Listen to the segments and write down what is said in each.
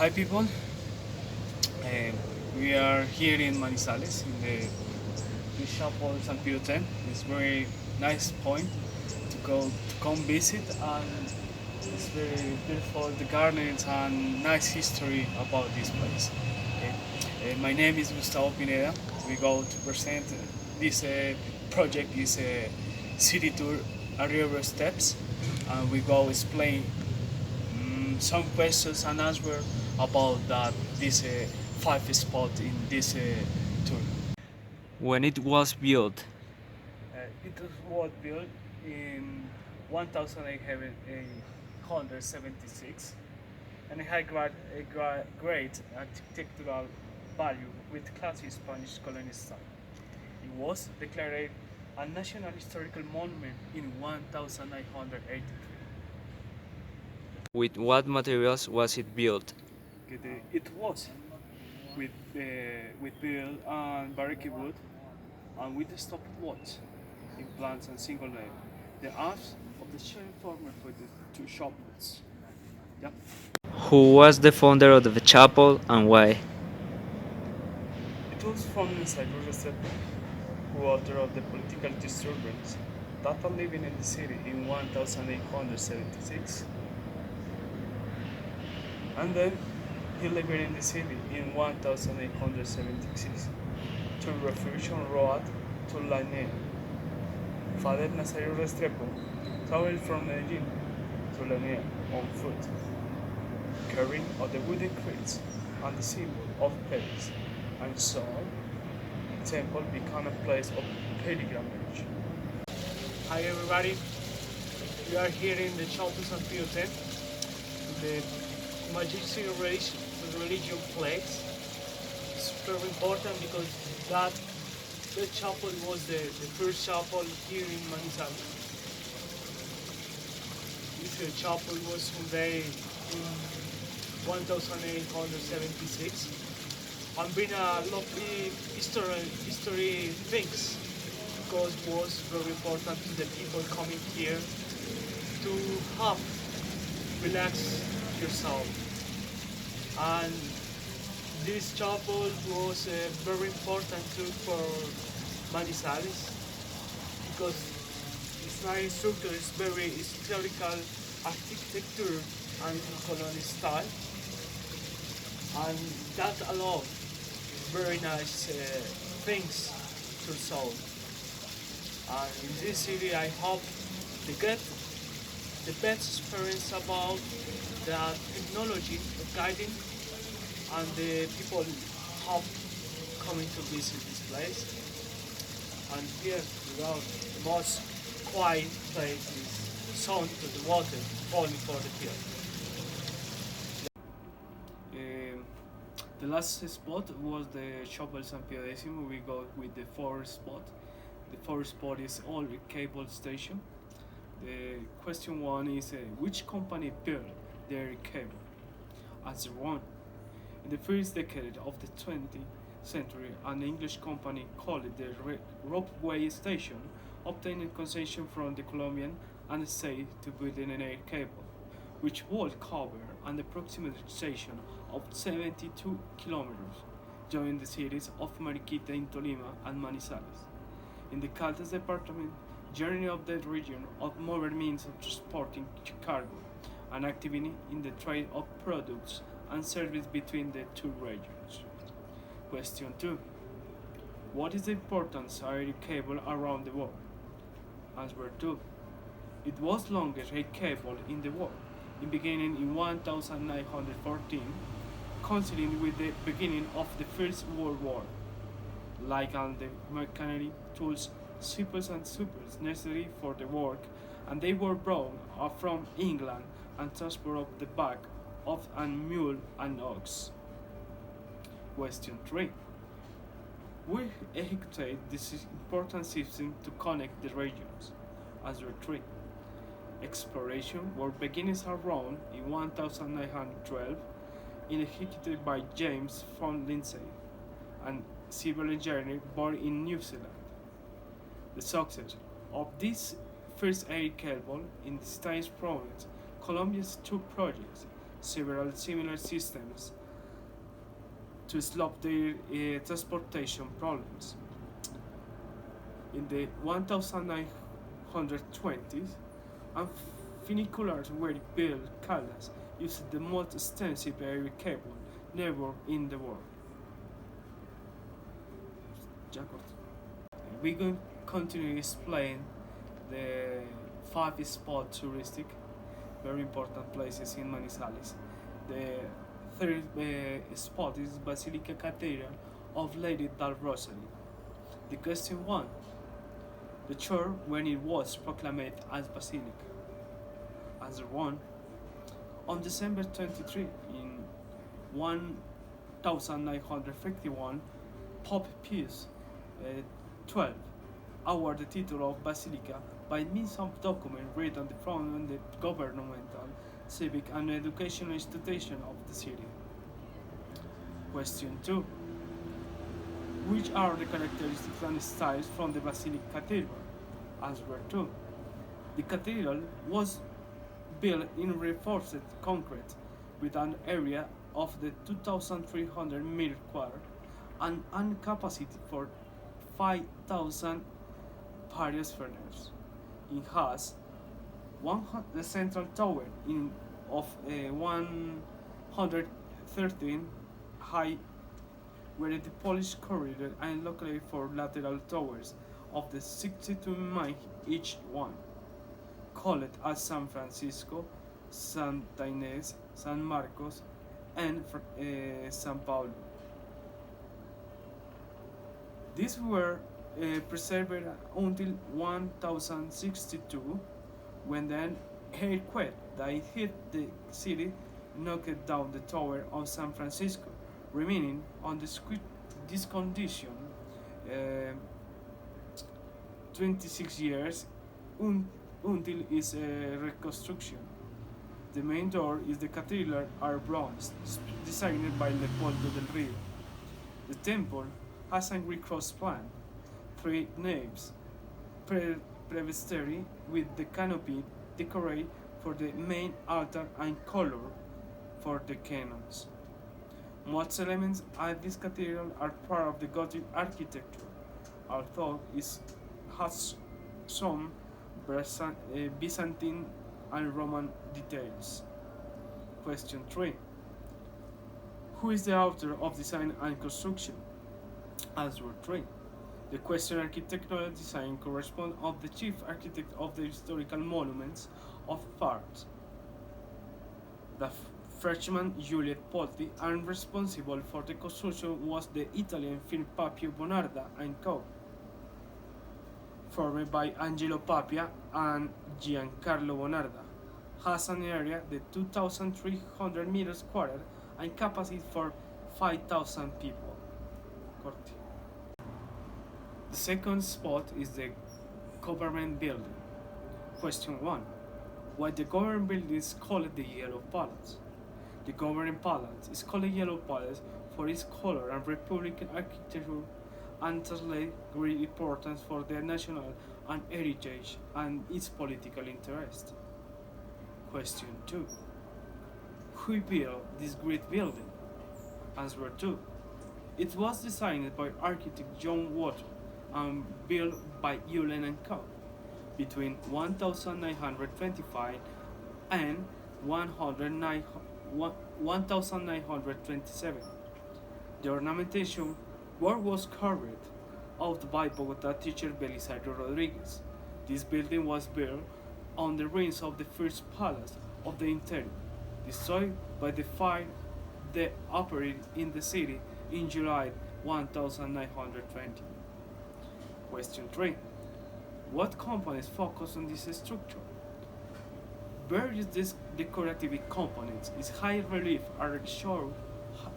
Hi people, we are here in Manizales in the chapel San Pio X. It's very nice point to go to come visit, and it's very beautiful the gardens and nice history about this place. Okay. My name is Gustavo Pineda. We go to present this project is a city tour Arriero Steps, and we go explain some questions and answer about that this five spot in this tour. When it was built. It was built in 1876 and it had great architectural value with classic Spanish colonial style. It was declared a National Historical Monument in 1983. With what materials was it built? It was with bill and barracky wood and with the stopwatch in plants and single layer. The arms of the sharing former for the two shoplets. Yep. Who was the founder of the chapel and why? It was from Cyrus Restrepo, who author of the political disturbance that are living in the city in 1876. And then he lived in the city in 1876 to refusion road to Lanea. Father Nazario Restrepo traveled from Medellin to Lanea on foot, carrying all the wooden crates and the symbol of Paris, and so the temple became a place of pilgrimage. Hi everybody, we are here in the Chapel San Pio X, the majestic religion place. It's very important because that the chapel was the first chapel here in Manizales. This chapel was founded in 1876 and bring a lovely history things because it was very important to the people coming here to have relax yourself. And this chapel was very important too for Manizales because its nice structure is very historical architecture and colonial style, and that allows very nice things to solve. And in this city, I hope to get the best experience about the technology of guiding and the people have coming to visit this place. And here, without the most quiet place is sound to the water falling for the hill. The last spot was the Chapel San Pio X. We go with the fourth spot. The fourth spot is all cable station. The question one is which company built their cable? Answer one. In the first decade of the 20th century, an English company called it the Ropeway Station obtained concession from the Colombian and state to build an air cable, which would cover an approximate section of 72 kilometers, joining the cities of Mariquita in Tolima and Manizales. In the Caldas department, journey of the region of modern means of transporting cargo and activity in the trade of products and service between the two regions. Question 2. What is the importance of air cable around the world? Answer 2. It was longest air cable in the world, in beginning in 1914, coinciding with the beginning of the First World War. Like all the machinery, tools, ships and supers necessary for the work, and they were brought from England and transported up the back of a mule and ox. Question 3. We executed this important system to connect the regions. Answer 3. Exploration were beginnings around in 1912 executed by James von Lindsay, and civil engineer born in New Zealand. The success of this first air cable in the States province Colombia's two projects several similar systems to solve their transportation problems. In the 1920s, and funiculars were built. Caldas used the most extensive air cable network in the world. We're going to continue explain the five spot touristic, very important places in Manizales. The third spot is Basilica Cathedral of Lady Dal Rosary. The question one, the church when it was proclaimed as basilica. Answer one, on December 23 in 1951, Pope Pius XII awarded the title of basilica by means of document written from the governmental, civic, and educational institution of the city. Question 2. Which are the characteristics and styles from the Basilica Cathedral? Answer 2. The cathedral was built in reinforced concrete with an area of the 2,300 meter square and a capacity for 5,000 various furnaces. It has the central tower of 113 high, where the Polish corridor and located four lateral towers of the 62 miles each one, called as San Francisco, Santa Ines, San Marcos, and San Paulo. These were preserved until 1062, when then earthquake that hit the city knocked down the tower of San Francisco, remaining on this condition 26 years until its reconstruction. The main door is the cathedral are bronze, designed by Leopoldo del Rio. The temple has a Greek cross plan, three naves, presbytery with the canopy decorated for the main altar and color for the canons. Most elements at this cathedral are part of the Gothic architecture, although it has some Byzantine and Roman details. Question 3. Who is the author of design and construction? Answer 3. The question architectural design corresponds of the chief architect of the historical monuments of art, the Frenchman Juliet Polti, and responsible for the construction was the Italian firm Papio Bonarda and Co., formed by Angelo Papia and Giancarlo Bonarda, has an area of 2,300 meters squared and capacity for 5,000 people. Corti. The second spot is the government building. Question 1. Why the government building is called the Yellow Palace? The government palace is called the Yellow Palace for its color and Republican architecture and translate great importance for their national and heritage and its political interest. Question 2. Who built this great building? Answer 2. It was designed by architect John Water and built by Ulen and Co. between 1925 and 1927. The ornamentation work was carried out by Bogota teacher Belisario Rodriguez. This building was built on the ruins of the first palace of the interior, destroyed by the fire that operated in the city in July 1920. Question 3. What components focus on this structure? Various decorative components is high relief are shown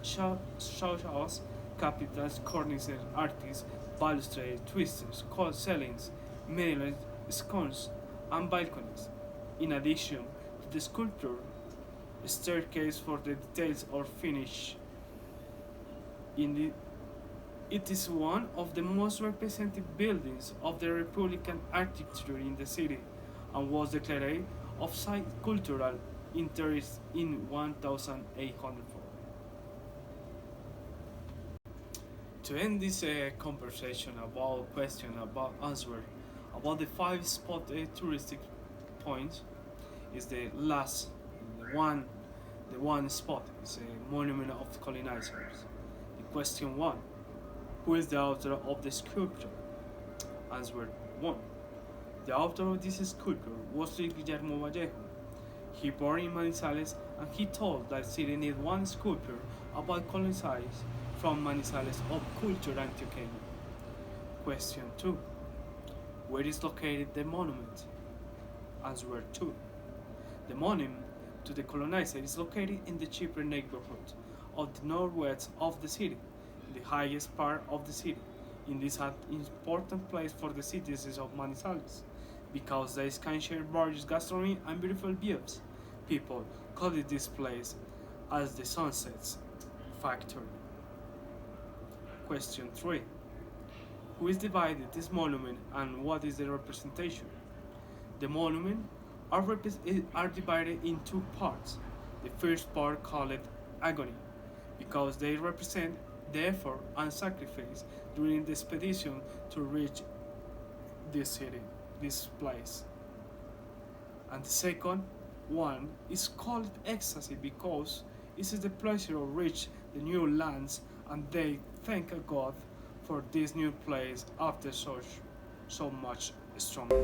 as capitals, cornices, arches, balustrades, twisters, cold ceilings, medallions, sconces, and balconies. In addition to the sculpture, a staircase for the details or finish. It is one of the most representative buildings of the Republican architecture in the city and was declared of site cultural interest in 1804. To end this conversation about question about answer about the five spot touristic points is the last the one spot is a monument of the colonizers. The question one: who is the author of the sculpture? Answer one: the author of this sculpture was Guillermo Vallejo. He born in Manizales and he told that city need one sculpture about colonizers from Manizales of culture Antioqueña. Question 2. Where is located the monument? Answer 2. The monument to the colonizer is located in the cheaper neighborhood of the northwest of the city, the highest part of the city. In this important place for the citizens of Manizales, because they can share various gastronomy and beautiful views. People call it this place as the Sunsets Factory. Question 3. Who is divided this monument and what is the representation? The monument are divided in two parts. The first part called agony, because they represent the effort and sacrifice during the expedition to reach this city, this place. And the second one is called ecstasy because it is the pleasure of reach the new lands and they thank God for this new place after so much struggle.